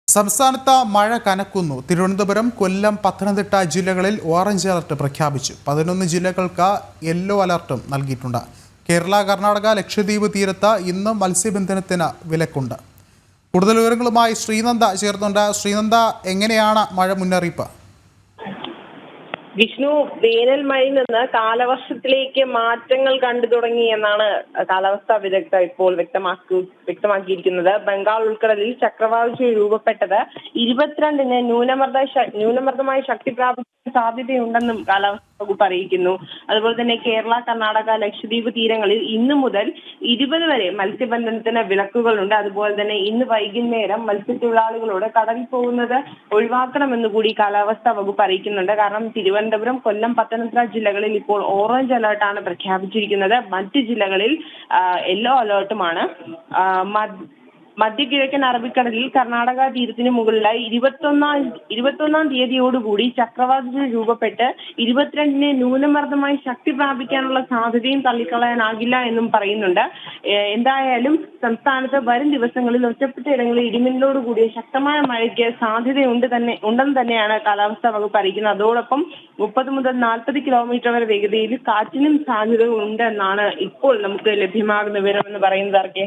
സംസ്ഥാനത്ത് മഴ കനക്കുന്നു. തിരുവനന്തപുരം, കൊല്ലം, പത്തനംതിട്ട ജില്ലകളിൽ ഓറഞ്ച് അലർട്ട് പ്രഖ്യാപിച്ചു. 11 ജില്ലകൾക്ക് യെല്ലോ അലർട്ടും നൽകിയിട്ടുണ്ട്. കേരള, കർണാടക, ലക്ഷദ്വീപ് തീരത്ത് ഇന്ന് മത്സ്യബന്ധനത്തിന് വിലക്കുണ്ട്. കൂടുതൽ വിവരങ്ങളുമായി ശ്രീനന്ദ ചേർന്നുണ്ട്. ശ്രീനന്ദ, എങ്ങനെയാണ് മഴ മുന്നറിയിപ്പ്? വിഷ്ണു, വേനൽ മഴയിൽ നിന്ന് കാലവർഷത്തിലേക്ക് മാറ്റങ്ങൾ കണ്ടു തുടങ്ങി എന്നാണ് കാലാവസ്ഥാ വിദഗ്ധർ ഇപ്പോൾ വ്യക്തമാക്കിയിരിക്കുന്നത്. ബംഗാൾ ഉൾക്കടലിൽ ചക്രവാത ചുഴി രൂപപ്പെട്ടത് 22-ന് ന്യൂനമർദ്ദമായി ശക്തി പ്രാപിക്കാൻ സാധ്യതയുണ്ടെന്നും കാലാവസ്ഥാ വകുപ്പ് അറിയിക്കുന്നു. അതുപോലെ തന്നെ കേരള, കർണാടക, ലക്ഷദ്വീപ് തീരങ്ങളിൽ ഇന്നു മുതൽ 20 വരെ മത്സ്യബന്ധനത്തിന് വിലക്കുകളുണ്ട്. അതുപോലെ തന്നെ ഇന്ന് വൈകുന്നേരം മത്സ്യത്തൊഴിലാളികളോട് കടലിൽ പോകുന്നത് ഒഴിവാക്കണമെന്ന് കൂടി കാലാവസ്ഥാ വകുപ്പ് അറിയിക്കുന്നുണ്ട്. കാരണം തിരുവനന്തപുരം, കൊല്ലം, പത്തനംതിട്ട ജില്ലകളിൽ ഇപ്പോൾ ഓറഞ്ച് അലർട്ടാണ് പ്രഖ്യാപിച്ചിരിക്കുന്നത്. മറ്റ് ജില്ലകളിൽ യെല്ലോ അലർട്ടുമാണ്. മധ്യകിഴക്കൻ അറബിക്കടലിൽ കർണാടക തീരത്തിന് മുകളിലായി 21-ാം തീയതിയോടുകൂടി ചക്രവാത രൂപപ്പെട്ട് 22-ന് ന്യൂനമർദ്ദമായി ശക്തി പ്രാപിക്കാനുള്ള സാധ്യതയും തള്ളിക്കളയാനാകില്ല എന്നും പറയുന്നുണ്ട്. എന്തായാലും സംസ്ഥാനത്ത് വരും ദിവസങ്ങളിൽ ഒറ്റപ്പെട്ട ഇടങ്ങളിൽ ഇടിമിന്നലോടുകൂടിയ ശക്തമായ മഴയ്ക്ക് ഉണ്ടെന്ന് തന്നെയാണ് കാലാവസ്ഥാ വകുപ്പ് അറിയിക്കുന്നത്. അതോടൊപ്പം 30 മുതൽ 40 കിലോമീറ്റർ വരെ വേഗതയിൽ കാറ്റിനും സാധ്യതകളുണ്ട് എന്നാണ് ഇപ്പോൾ നമുക്ക് ലഭ്യമാകുന്ന വിവരമെന്ന് പറയുന്നത്.